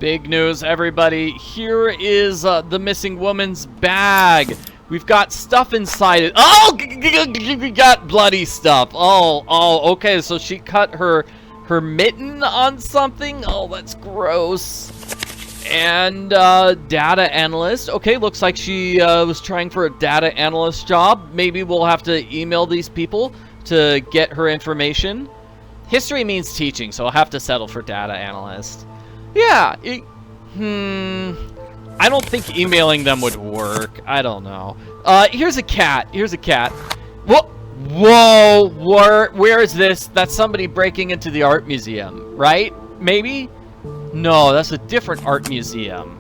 Big news, everybody. Here is the missing woman's bag. We've got stuff inside it. Oh, we got bloody stuff. Oh, okay. So she cut her mitten on something. Oh, that's gross. And data analyst. Okay, looks like she was trying for a data analyst job. Maybe we'll have to email these people to get her information. History means teaching, so I'll have to settle for data analyst. Yeah, I don't think emailing them would work. I don't know. Here's a cat. Here's a cat. Whoa, where is this? That's somebody breaking into the art museum, right? Maybe? No, that's a different art museum.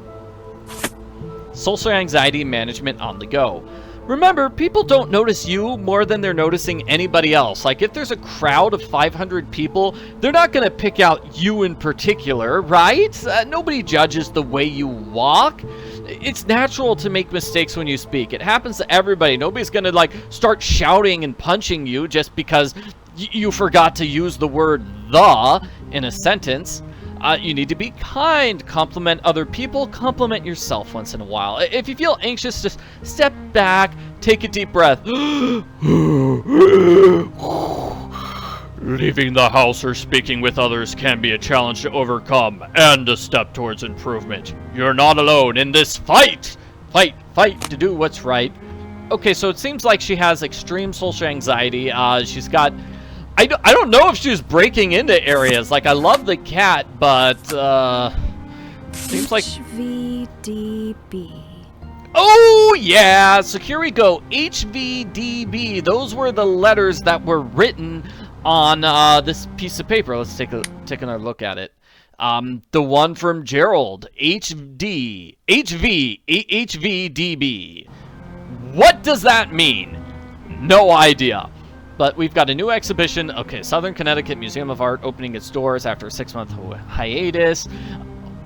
Social anxiety management on the go. Remember, people don't notice you more than they're noticing anybody else. Like, if there's a crowd of 500 people, they're not going to pick out you in particular, right? Nobody judges the way you walk. It's natural to make mistakes when you speak. It happens to everybody. Nobody's going to, like, start shouting and punching you just because you forgot to use the word "the" in a sentence. You need to be kind, compliment other people, compliment yourself once in a while. If you feel anxious, just step back, take a deep breath. Leaving the house or speaking with others can be a challenge to overcome and a step towards improvement. You're not alone in this fight! Fight to do what's right. Okay, so it seems like she has extreme social anxiety. She's got... I don't know if she was breaking into areas. Like, I love the cat, but, seems like... HVDB. Oh, yeah! So here we go. HVDB. Those were the letters that were written on, this piece of paper. Let's take another look at it. The one from Gerald. HVDB. What does that mean? No idea. But we've got a new exhibition. Okay, Southern Connecticut Museum of Art opening its doors after a 6-month hiatus.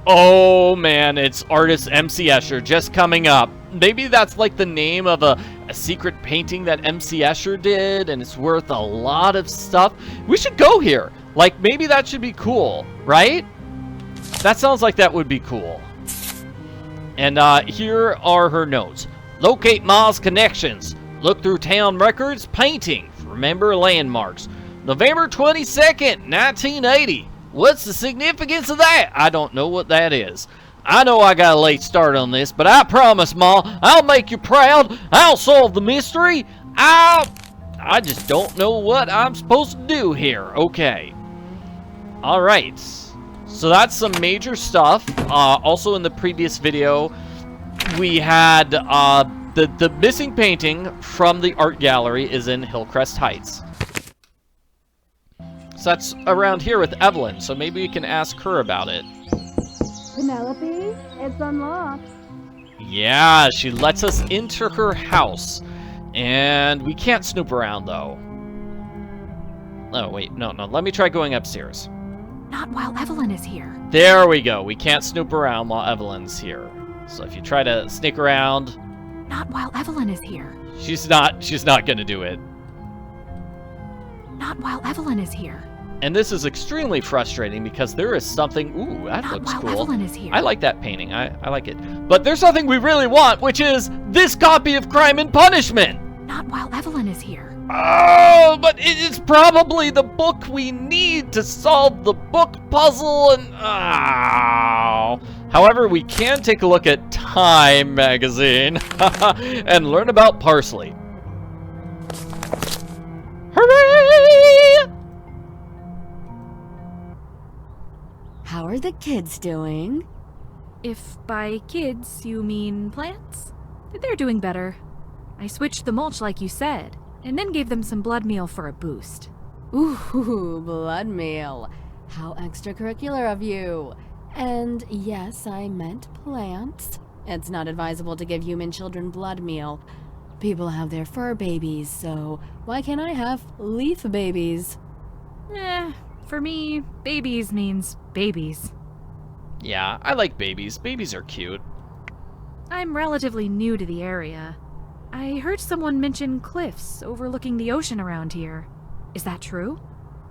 Oh, man, it's artist MC Escher just coming up. Maybe that's like the name of a secret painting that MC Escher did, and it's worth a lot of stuff. We should go here. Like, maybe that should be cool, right? That sounds like that would be cool. And here are her notes. Locate Ma's connections. Look through town records. Painting. Remember landmarks. November 22nd, 1980. What's the significance of that? I don't know what that is. I know I got a late start on this, but I promise, Ma, I'll make you proud. I'll solve the mystery. I just don't know what I'm supposed to do here. Okay. All right. So that's some major stuff. Also in the previous video, we had the missing painting from the art gallery is in Hillcrest Heights. So that's around here with Evelyn, so maybe we can ask her about it. Penelope, it's unlocked. Yeah, she lets us into her house. And we can't snoop around, though. Oh, wait, no, let me try going upstairs. Not while Evelyn is here. There we go. We can't snoop around while Evelyn's here. So if you try to sneak around... Not while Evelyn is here. She's not gonna do it. Not while Evelyn is here. And this is extremely frustrating because there is something... Ooh, that looks cool. Not while Evelyn is here. I like that painting. I like it. But there's something we really want, which is this copy of Crime and Punishment. Not while Evelyn is here. Oh, but it is probably the book we need to solve the book puzzle and... Oh. However, we can take a look at Time magazine and learn about parsley. Hooray! How are the kids doing? If by kids you mean plants, they're doing better. I switched the mulch like you said, and then gave them some blood meal for a boost. Ooh, blood meal. How extracurricular of you. And yes, I meant plants. It's not advisable to give human children blood meal. People have their fur babies, so why can't I have leaf babies? For me, babies means babies. Yeah, I like babies. Babies are cute. I'm relatively new to the area. I heard someone mention cliffs overlooking the ocean around here. Is that true?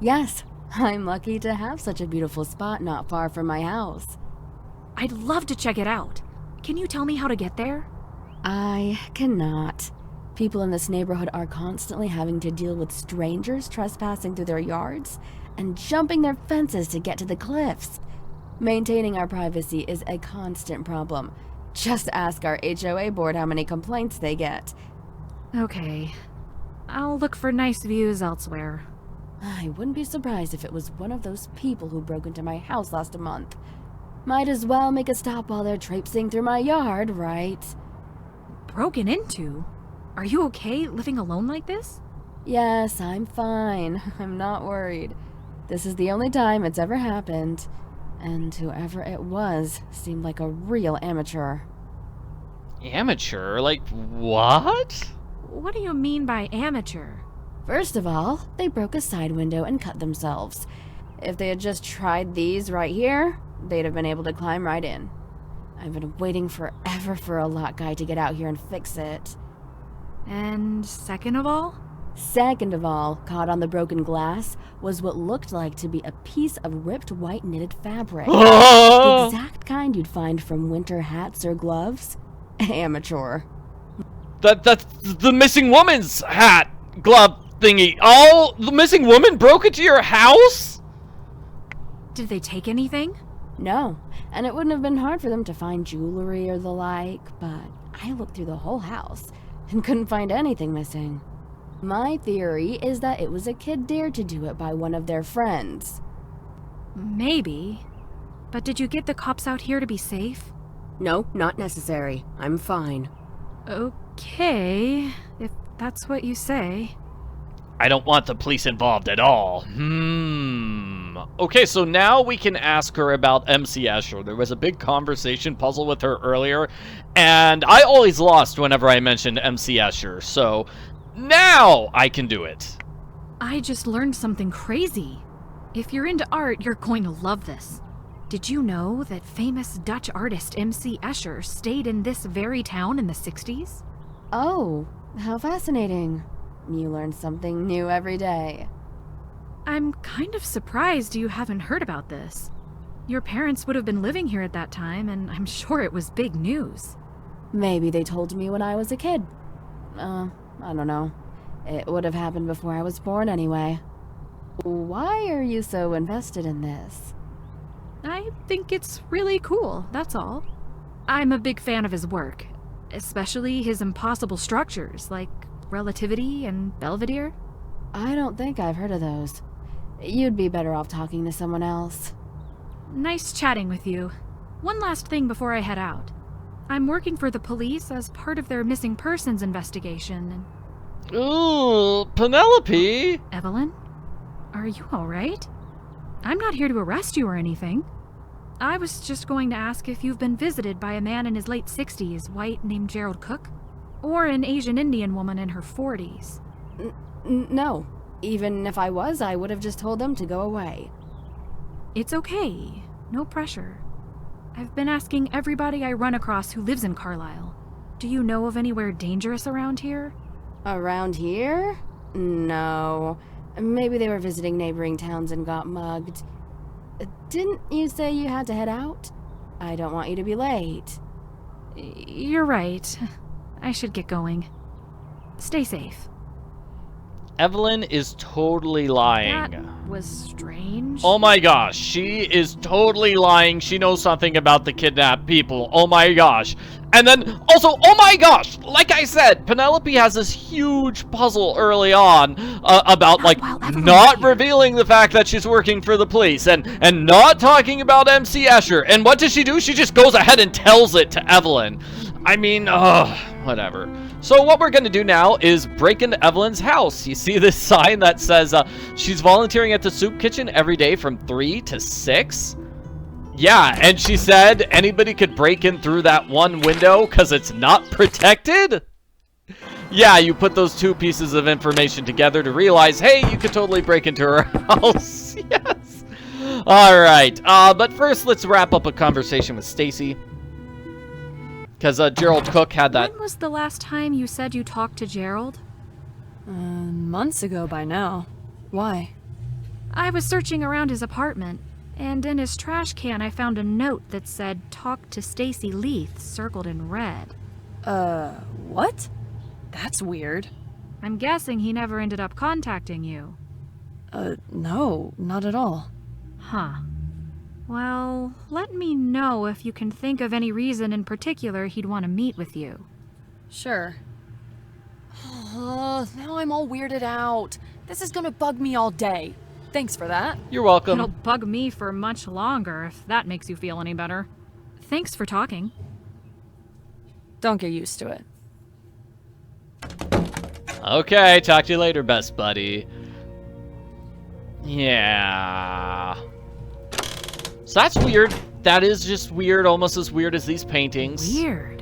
Yes, I'm lucky to have such a beautiful spot not far from my house. I'd love to check it out. Can you tell me how to get there? I cannot. People in this neighborhood are constantly having to deal with strangers trespassing through their yards and jumping their fences to get to the cliffs. Maintaining our privacy is a constant problem. Just ask our HOA board how many complaints they get. Okay. I'll look for nice views elsewhere. I wouldn't be surprised if it was one of those people who broke into my house last month. Might as well make a stop while they're traipsing through my yard, right? Broken into? Are you okay living alone like this? Yes, I'm fine. I'm not worried. This is the only time it's ever happened. And whoever it was seemed like a real amateur. Amateur? Like, what? What do you mean by amateur? First of all, they broke a side window and cut themselves. If they had just tried these right here, they'd have been able to climb right in. I've been waiting forever for a lot guy to get out here and fix it. And second of all? Second of all, caught on the broken glass was what looked like to be a piece of ripped white knitted fabric. The exact kind you'd find from winter hats or gloves. Amateur. That's the missing woman's hat, glove thingy. Oh, the missing woman broke into your house? Did they take anything? No, and it wouldn't have been hard for them to find jewelry or the like, but I looked through the whole house and couldn't find anything missing. My theory is that it was a kid dared to do it by one of their friends. Maybe. But did you get the cops out here to be safe? No, not necessary. I'm fine. Okay, if that's what you say. I don't want the police involved at all. Okay, so now we can ask her about MC Escher. There was a big conversation puzzle with her earlier, and I always lost whenever I mentioned MC Escher, so now I can do it. I just learned something crazy. If you're into art, you're going to love this. Did you know that famous Dutch artist MC Escher stayed in this very town in the 60s? Oh, how fascinating. You learn something new every day. I'm kind of surprised you haven't heard about this. Your parents would have been living here at that time, and I'm sure it was big news. Maybe they told me when I was a kid. I don't know. It would have happened before I was born anyway. Why are you so invested in this? I think it's really cool, that's all. I'm a big fan of his work, especially his impossible structures like Relativity and Belvedere. I don't think I've heard of those. You'd be better off talking to someone else. Nice chatting with you. One last thing before I head out. I'm working for the police as part of their missing persons investigation. Ooh, Penelope! Evelyn? Are you alright? I'm not here to arrest you or anything. I was just going to ask if you've been visited by a man in his late 60s, white, named Gerald Cook? Or an Asian Indian woman in her 40s? No. Even if I was, I would have just told them to go away. It's okay. No pressure. I've been asking everybody I run across who lives in Carlisle. Do you know of anywhere dangerous around here? Around here? No. Maybe they were visiting neighboring towns and got mugged. Didn't you say you had to head out? I don't want you to be late. You're right. I should get going. Stay safe. Evelyn is totally lying. That was strange. Oh my gosh, she is totally lying. She knows something about the kidnapped people. Oh my gosh. And then also, oh my gosh, like I said, Penelope has this huge puzzle early on about like not revealing the fact that she's working for the police and not talking about MC Escher. And what does she do? She just goes ahead and tells it to Evelyn. I mean, whatever. So what we're going to do now is break into Evelyn's house. You see this sign that says she's volunteering at the soup kitchen every day from 3 to 6? Yeah, and she said anybody could break in through that one window because it's not protected? Yeah, you put those two pieces of information together to realize, hey, you could totally break into her house. Yes. All right, but first let's wrap up a conversation with Stacey. Because Gerald Cook had that. When was the last time you said you talked to Gerald? Months ago by now. Why? I was searching around his apartment. And in his trash can, I found a note that said, "Talk to Stacey Leith," circled in red. What? That's weird. I'm guessing he never ended up contacting you. No, not at all. Huh. Well, let me know if you can think of any reason in particular he'd want to meet with you. Sure. Now I'm all weirded out. This is gonna bug me all day. Thanks for that. You're welcome. It'll bug me for much longer, if that makes you feel any better. Thanks for talking. Don't get used to it. Okay, talk to you later, best buddy. Yeah. So that's weird. That is just weird, almost as weird as these paintings. Weird.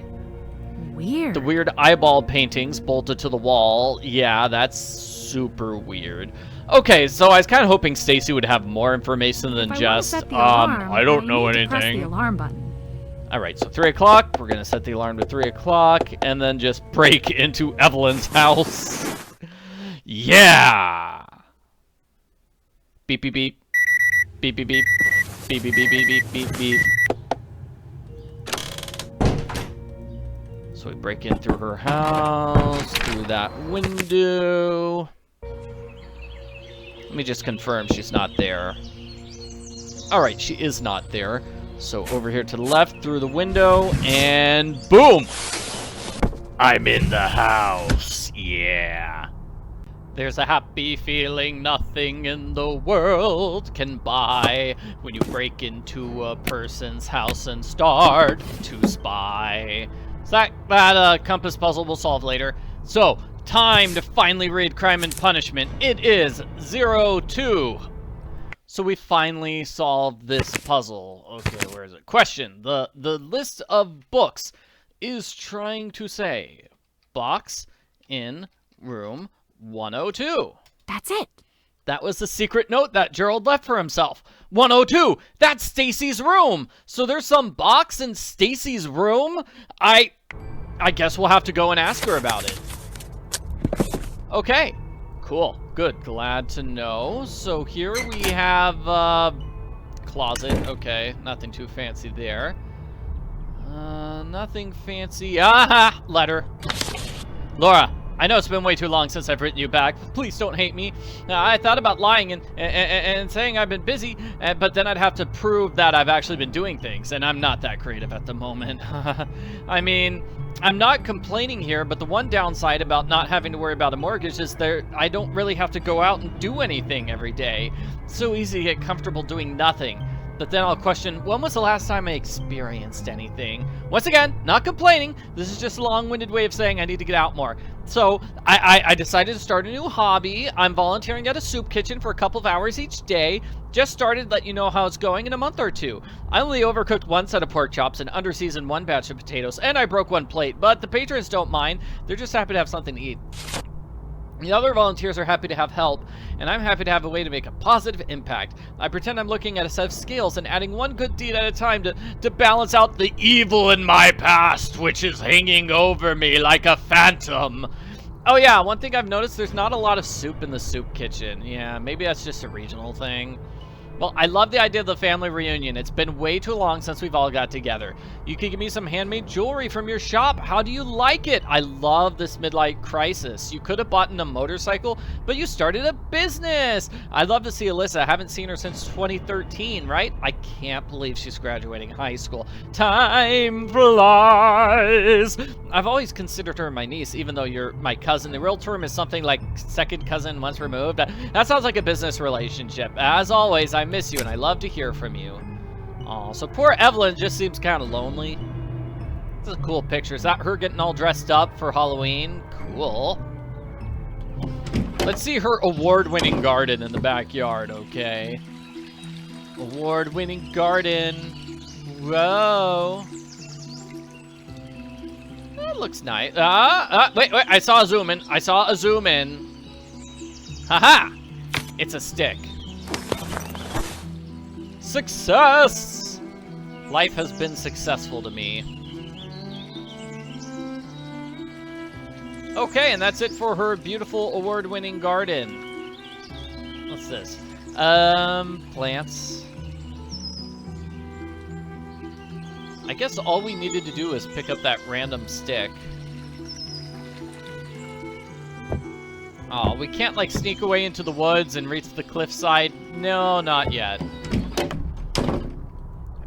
The weird eyeball paintings bolted to the wall. Yeah, that's super weird. Okay, so I was kind of hoping Stacey would have more information than just, I don't know anything. Press the alarm button. All right, so 3 o'clock. We're gonna set the alarm to 3 o'clock, and then just break into Evelyn's house. Yeah. Beep beep beep. Beep beep beep. Beep beep beep beep beep beep beep. So we break in through her house, through that window. Let me just confirm she's not there. All right, she is not there. So over here to the left, through the window, and boom! I'm in the house, yeah. There's a happy feeling nothing in the world can buy when you break into a person's house and start to spy. So that compass puzzle we'll solve later. So, time to finally read Crime and Punishment. It is 02. So we finally solved this puzzle. Okay, where is it? Question. The list of books is trying to say box in room 102. That's it. That was the secret note that Gerald left for himself. 102. That's Stacey's room. So there's some box in Stacey's room. I guess we'll have to go and ask her about it. Okay. Cool. Good. Glad to know. So here we have closet. Okay. Nothing too fancy there. Nothing fancy. Aha! Letter. Laura, I know it's been way too long since I've written you back. Please don't hate me. I thought about lying and saying I've been busy, but then I'd have to prove that I've actually been doing things, and I'm not that creative at the moment. I mean, I'm not complaining here, but the one downside about not having to worry about a mortgage is I don't really have to go out and do anything every day. It's so easy to get comfortable doing nothing. But then I'll question, when was the last time I experienced anything? Once again, not complaining. This is just a long-winded way of saying I need to get out more. So I decided to start a new hobby. I'm volunteering at a soup kitchen for a couple of hours each day. Just started, let you know how it's going in a month or two. I only overcooked 1 set of pork chops and underseasoned 1 batch of potatoes, and I broke 1 plate, but the patrons don't mind. They're just happy to have something to eat. The other volunteers are happy to have help, and I'm happy to have a way to make a positive impact. I pretend I'm looking at a set of scales and adding 1 good deed at a time to balance out the evil in my past, which is hanging over me like a phantom. Oh yeah, one thing I've noticed, there's not a lot of soup in the soup kitchen. Yeah, maybe that's just a regional thing. Well, I love the idea of the family reunion. It's been way too long since we've all got together. You could give me some handmade jewelry from your shop. How do you like it? I love this midlife crisis. You could have bought a motorcycle, but you started a business. I'd love to see Alyssa. I haven't seen her since 2013, right? I can't believe she's graduating high school. Time flies. I've always considered her my niece, even though you're my cousin. The real term is something like second cousin once removed. That sounds like a business relationship. As always, I miss you, and I love to hear from you. Aw, so poor Evelyn just seems kind of lonely. This is a cool picture. Is that her getting all dressed up for Halloween? Cool. Let's see her award-winning garden in the backyard, okay? Award-winning garden. Whoa. That looks nice. Wait, I saw a zoom in. I saw a zoom in. Haha! It's a stick. Success! Life has been successful to me. Okay, and that's it for her beautiful award-winning garden. What's this? Plants. I guess all we needed to do is pick up that random stick. Oh, we can't, like, sneak away into the woods and reach the cliffside? No, not yet. I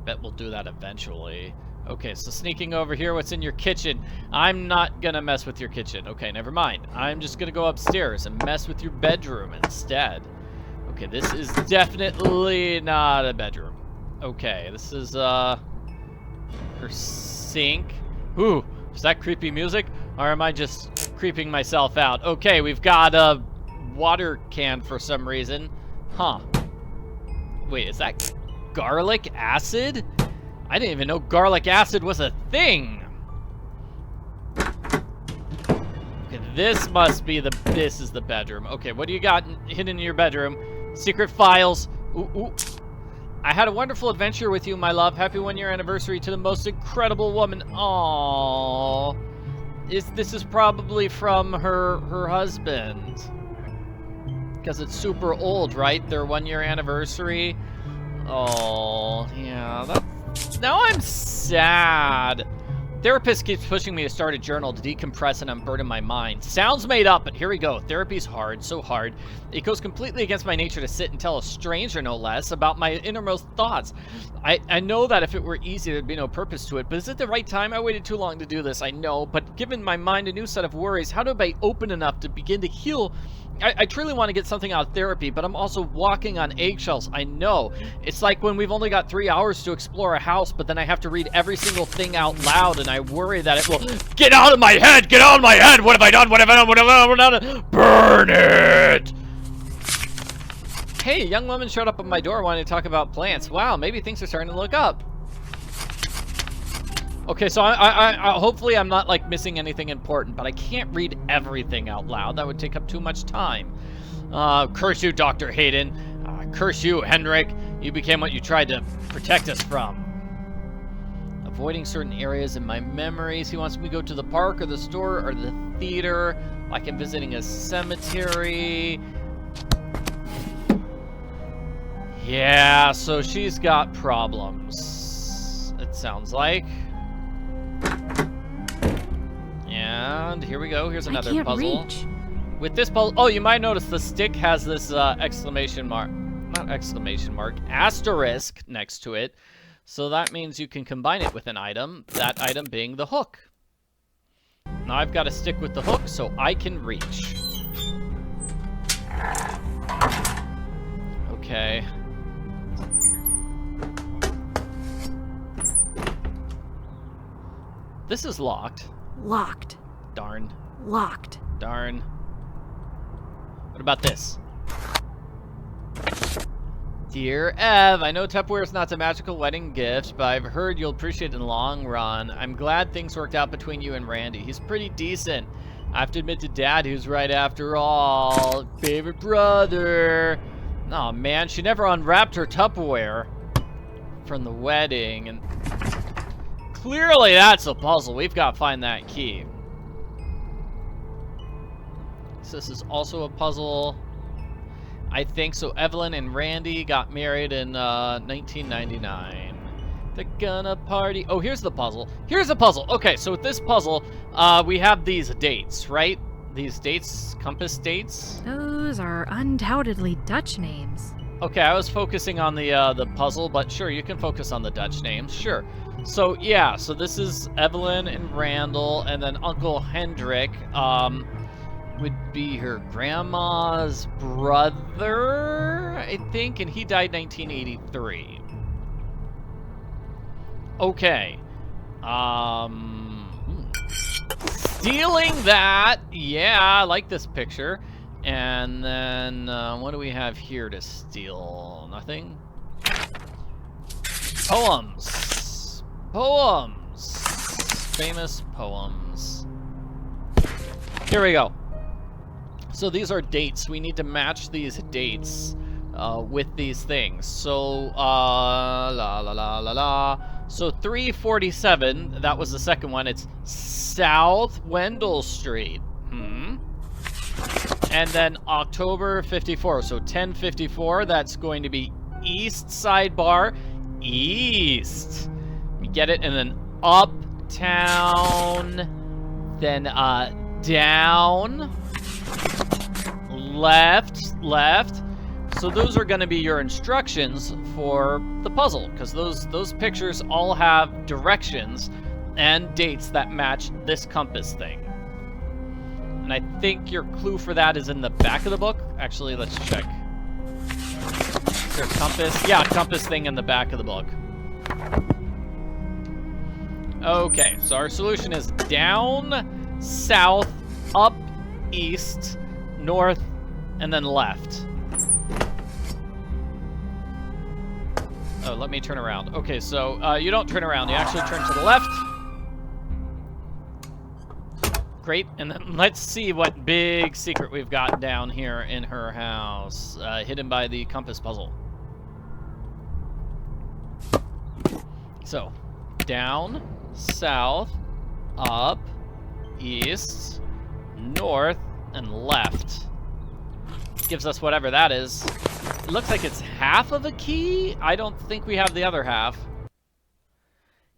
bet we'll do that eventually. Okay, so sneaking over here, what's in your kitchen? I'm not gonna mess with your kitchen. Okay, never mind. I'm just gonna go upstairs and mess with your bedroom instead. Okay, this is definitely not a bedroom. Okay, this is, her sink. Ooh, is that creepy music? Or am I just creeping myself out? Okay, we've got a water can for some reason. Huh. Wait, is that garlic acid? I didn't even know garlic acid was a thing. Okay, this must be this is the bedroom. Okay, what do you got hidden in your bedroom? Secret files. Ooh, ooh. I had a wonderful adventure with you, my love. Happy 1-year anniversary to the most incredible woman. Aww. This is probably from her husband. Because it's super old, right? Their 1-year anniversary. Oh, yeah. Now I'm sad. Therapist keeps pushing me to start a journal to decompress and unburden my mind. Sounds made up, but here we go. Therapy's hard, so hard. It goes completely against my nature to sit and tell a stranger, no less, about my innermost thoughts. I know that if it were easy, there'd be no purpose to it, but is it the right time? I waited too long to do this, I know, but given my mind a new set of worries, how do I open enough to begin to heal? I truly want to get something out of therapy, but I'm also walking on eggshells. I know. It's like when we've only got 3 hours to explore a house, but then I have to read every single thing out loud, and I worry that it will get out of my head! Get out of my head! What have I done? What have I done? What have I done? Burn it! Hey, a young woman showed up at my door wanting to talk about plants. Wow, maybe things are starting to look up. Okay, so I hopefully I'm not, like, missing anything important, but I can't read everything out loud. That would take up too much time. Curse you, Dr. Hayden. Curse you, Henrik. You became what you tried to protect us from. Avoiding certain areas in my memories. He wants me to go to the park or the store or the theater, like I'm visiting a cemetery. Yeah, so she's got problems, it sounds like. And here we go. Here's another puzzle. Reach. With this puzzle, oh, you might notice the stick has this exclamation mark, not exclamation mark, asterisk next to it. So that means you can combine it with an item, that item being the hook. Now I've got to stick with the hook so I can reach. Okay. This is locked. Locked. Darn. Locked. Darn. What about this? Dear Ev, I know Tupperware is not a magical wedding gift, but I've heard you'll appreciate it in the long run. I'm glad things worked out between you and Randy. He's pretty decent. I have to admit to Dad, who's right after all. Favorite brother. Oh man, she never unwrapped her Tupperware from the wedding, and clearly that's a puzzle. We've got to find that key. So this is also a puzzle, I think. So Evelyn and Randy got married in 1999. They're gonna party. Oh, here's the puzzle. Here's the puzzle. Okay, so with this puzzle, we have these dates, right? These dates, compass dates. Those are undoubtedly Dutch names. Okay, I was focusing on the puzzle, but sure, you can focus on the Dutch names, sure. So yeah, so this is Evelyn and Randall, and then Uncle Hendrik would be her grandma's brother, I think, and he died 1983. Okay. Stealing that, yeah, I like this picture. And then, what do we have here to steal? Nothing? Poems. Poems. Famous poems. Here we go. So these are dates. We need to match these dates with these things. So, So 347, that was the second one. It's South Wendell Street. And then October 54, so 1054, that's going to be East Side Bar, East. get it, and then up, down, then down, left. So those are going to be your instructions for the puzzle, because those pictures all have directions and dates that match this compass thing. And I think your clue for that is in the back of the book. Actually, let's check. Is there a compass? Yeah, compass thing in the back of the book. Okay, so our solution is down, south, up, east, north, and then left. Oh, let me turn around. Okay, so you don't turn around. You actually turn to the left. Great, and then let's see what big secret we've got down here in her house, hidden by the compass puzzle. So, down, south, up, east, north, and left. Gives us whatever that is. It looks like it's half of a key. I don't think we have the other half.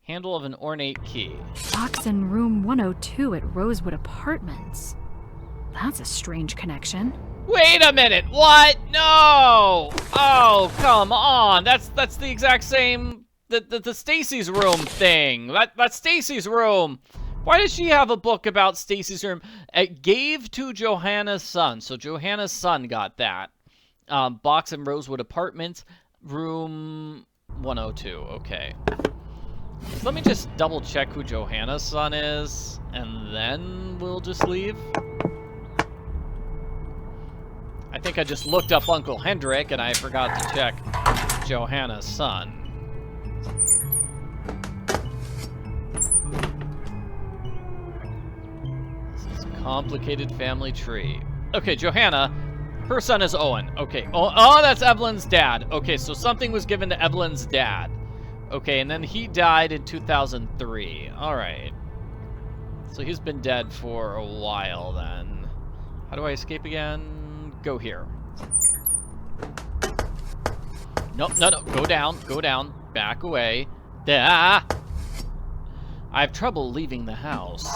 Handle of an ornate key. Box in room 102 at Rosewood Apartments. That's a strange connection. Wait a minute, what? No! Oh, come on. That's the exact same, the Stacey's room thing. That's Stacey's room. Why does she have a book about Stacey's room? It gave to Johanna's son, so Johanna's son got that. Box in Rosewood Apartments, room 102, okay. Let me just double check who Johanna's son is, and then we'll just leave. I think I just looked up Uncle Hendrik, and I forgot to check Johanna's son. This is a complicated family tree. Okay, Johanna, her son is Owen. Okay, oh, that's Evelyn's dad. Okay, so something was given to Evelyn's dad. Okay, and then he died in 2003. Alright. So he's been dead for a while then. How do I escape again? Go here. Nope, no. Go down. Back away. Ah! I have trouble leaving the house.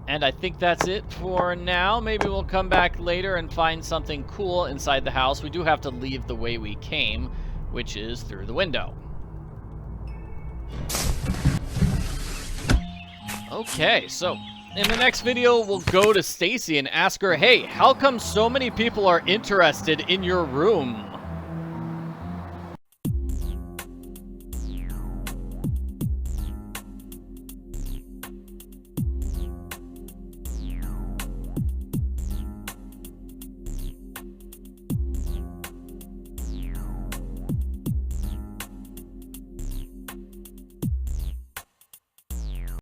And I think that's it for now. Maybe we'll come back later and find something cool inside the house. We do have to leave the way we came, which is through the window. Okay, so in the next video, we'll go to Stacey and ask her, hey, how come so many people are interested in your room?